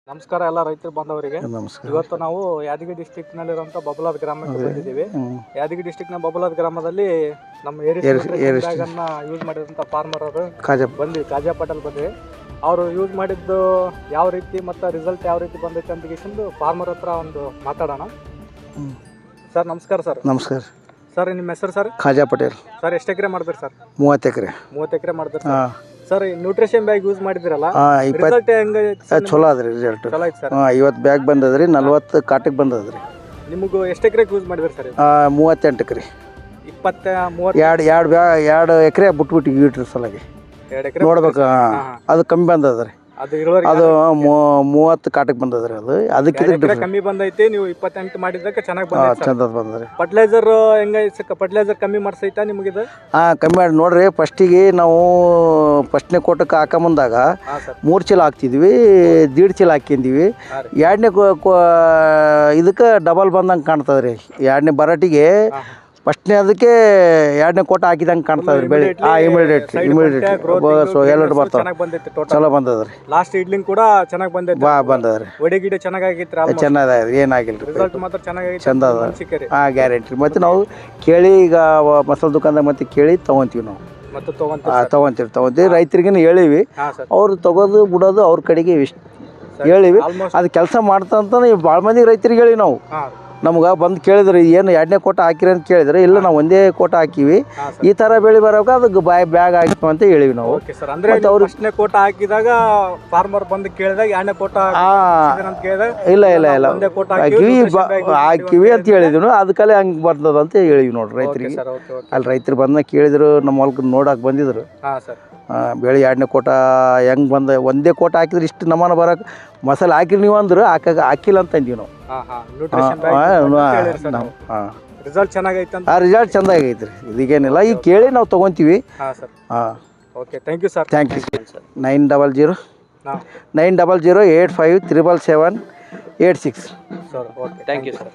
ನಮಸ್ಕಾರ ಎಲ್ಲ ರೈತರು ಬಂದವರಿಗೆ. ನಮಸ್ಕಾರ. ಇವತ್ತು ನಾವು ಯಾದಗಿರಿ ಡಿಸ್ಟಿಕ್ ನಲ್ಲಿರುವಂತ ಬಬಲಾದ ಗ್ರಾಮಕ್ಕೆ ಬಂದಿದ್ದೀವಿ. ಯಾದಗಿರಿ ಡಿಸ್ಟಿಕ್ ನ ಬಬಲಾದ ಗ್ರಾಮದಲ್ಲಿ ನಮ್ಮ ಬ್ಯಾಗ್ ಅನ್ನ ಯೂಸ್ ಮಾಡಿದಂತ ಫಾರ್ಮರ್ ಅವರು ಬಂದ್ವಿ, ಕಾಜಾ ಪಟೇಲ್ ಬಂದ್ವಿ. ಅವರು ಯೂಸ್ ಮಾಡಿದ್ದು ಯಾವ ರೀತಿ ಮತ್ತು ರಿಸಲ್ಟ್ ಯಾವ ರೀತಿ ಬಂದೈತೆ ಅಂತ ಕಿಸಿಂದು ಫಾರ್ಮರ್ ಹತ್ರ ಒಂದು ಮಾತಾಡೋಣ. ಸರ್ ನಮಸ್ಕಾರ. ಸರ್ ನಮಸ್ಕಾರ ಸರ್. ನಿಮ್ಮ ಹೆಸರು ಸರ್? ಕಾಜಾ ಪಟೇಲ್. ಸರ್ ಎಷ್ಟು ಎಕರೆ ಮಾಡ್ತೀರಿ ಸರ್? 30 ಎಕರೆ. 30 ಎಕರೆ ಮಾಡ್ತೀರಿ ಸರ್. ನ್ಯೂಟ್ರಿಷನ್ ಬ್ಯಾಗ್ ಯೂಸ್ ಮಾಡಿದಿರಲ್ಲ, ರಿಸಲ್ಟ್ ಹೆಂಗೆ? ಚಲೋ ಅದ್ರಿ ರಿಸಲ್ಟ್. ಚಲೋ ಐತೆ ಸರ್. 50 ಬ್ಯಾಗ್ ಬಂದದ್ರಿ, 40 ಕಾಟಕ್ಕೆ ಬಂದದ್ರಿ. ನಿಮಗೂ ಎಷ್ಟು ಎಕರೆಗೆ ಯೂಸ್ ಮಾಡಿದ್ರಿ ಸರ್? 38 ಎಕರೆ. 2 ಎಕರೆ ಬಿಟ್ಬಿಟ್ಟು ಇಟ್ರಿ ಸಲಾಗಿ 2 ಎಕರೆ ನೋಡ್ಬೇಕು. ಅದು ಕಮ್ಮಿ ಬಂದದ್ರಿ, ಅದು 30 ಕಾಟಕ್ಕೆ ಬಂದದ್ರಿ. ಅದಕ್ಕೆ ಕಮ್ಮಿ ಬಂದೈತಿ. ನೀವು 28 ಮಾಡಿದ್ದಕ್ಕೆ ಚೆನ್ನಾಗಿ ಬಂದೈತಿ, ಚಂದ ಬಂದ್ರಿ. ಫರ್ಟಿಲೈಸರ್ ಹೆಂಗ? ಫರ್ಟಿಲೈಸರ್ ಕಮ್ಮಿ ಮಾಡ್ಸೈತಾ ನಿಮಗಿದು? ಕಮ್ಮಿ ಮಾಡಿ ನೋಡ್ರಿ. ಫಸ್ಟಿಗೆ ನಾವು ಫಸ್ಟ್ನೇ ಕೋಟಕ್ಕೆ ಹಾಕೊಂಬಂದಾಗ 3 ಚೀಲ ಹಾಕ್ತಿದ್ವಿ, 1.5 ಚೀಲ ಹಾಕ್ಯಂದಿವಿ. 2ನೇ ಇದಕ್ಕೆ ಡಬಲ್ ಬಂದಂಗೆ ಕಾಣ್ತದ್ರಿ. 2ನೇ ಬರಾಟಿಗೆ ಫಸ್ಟ್ನೇ ಅದಕ್ಕೆ 2ನೇ ಕೋಟ ಹಾಕಿದಂಗೆ ಕಾಣ್ತದ್ರಿ ಬೆಳೆ. ಇಮಿಡಿಯೇಟ್ ಸೊ ಎಲ್ಲರೂ ಬರ್ತಾವೆ. ಚಲೋ ಬಂದದ್ರಿ. ಲಾಸ್ಟ್ ಇಡ್ಲಿಂಗ್ ಕೂಡ ಚೆನ್ನಾಗಿ ಬಂದೈತಿ. ಬಂದದ್ರಿ. ಒಡೆ ಗಿಡ ಚೆನ್ನಾಗೈತ್ರಿ. ಚೆನ್ನಾಗಿ ಏನಾಗಿಲ್ಲ, ರಿಸಲ್ಟ್ ಮಾತ್ರ ಚೆನ್ನಾಗೈತಿ, ಚಂದ ಅದ. ಗ್ಯಾರಂಟಿ. ಮತ್ತೆ ನಾವು ಕೇಳಿ ಈಗ ಮಸಾಲೆ ದುಕಾನ್ದಾಗ ಮತ್ತೆ ಕೇಳಿ ತೊಗೊಂತೀವಿ. ನಾವು ಮತ್ತೆ ತೊಗೊಂತೀವಿ. ರೈತರಿಗೇನು ಹೇಳಿವಿ, ಅವ್ರು ತಗೋದು ಬಿಡೋದು ಅವ್ರ ಕಡೆಗೆ ಇಷ್ಟು ಹೇಳಿವಿ. ಅದು ಕೆಲಸ ಮಾಡ್ತಂತ ಭಾಳ ಮಂದಿ ರೈತರಿಗೆ ಹೇಳಿ ನಾವು. ನಮ್ಗೆ ಬಂದು ಕೇಳಿದ್ರಿ ಏನು 2ನೇ ಕೋಟ ಹಾಕಿರಿ ಅಂತ ಕೇಳಿದ್ರೆ, ಇಲ್ಲ ನಾವು 1ನೇ ಕೋಟ ಹಾಕಿವಿ, ಈ ಥರ ಬೆಳೆ ಬರೋಕೆ ಅದಕ್ಕೆ ಬ್ಯಾಗ್ ಹಾಕಿವಿ ಅಂತ ಹೇಳಿವಿ ನಾವು. ಅಂದ್ರೆ ಅವ್ರು 1ನೇ ಕೋಟ ಹಾಕಿದಾಗ ಫಾರ್ಮರ್ ಬಂದು ಕೇಳಿದಾಗ 2ನೇ ಕೋಟ ಇಲ್ಲ ಹಾಕಿವಿ ಅಂತ ಹೇಳಿದ್ವಿ. ಅದಕ್ಕಲ್ಲೇ ಹಂಗೆ ಬರ್ತದ ಅಂತ ಹೇಳಿವಿ ನೋಡ್ರಿ ರೈತರಿಗೆ. ಅಲ್ಲಿ ರೈತರು ಬಂದ ಕೇಳಿದ್ರು, ನಮ್ಮ ಹೊಲಕ್ಕೆ ನೋಡಕ್ಕೆ ಬಂದಿದ್ರು. ಬೆಳೆ 2ನೇ ಕೋಟ ಹೆಂಗೆ ಬಂದ, 1ನೇ ಕೋಟ ಹಾಕಿದ್ರೆ ಇಷ್ಟು ನಮನ ಬರೋಕೆ ಮಸಾಲೆ ಹಾಕಿರಿ ನೀವು ಅಂದ್ರೆ ಹಾಕಿಲ್ಲ ಅಂತ ಅಂದೀವಿ ನಾವು. ರಿಸಲ್ಟ್ ಚೆನ್ನಾಗೈತೆ. ರಿಸಲ್ಟ್ ಚೆಂದಾಗೈತ್ರಿ. ಇದೀಗೇನಿಲ್ಲ, ಈಗ ಕೇಳಿ ನಾವು ತೊಗೊತೀವಿ. Okay, thank you sir. Thank you. 900 900 85 777 86. Sir okay, thank you sir.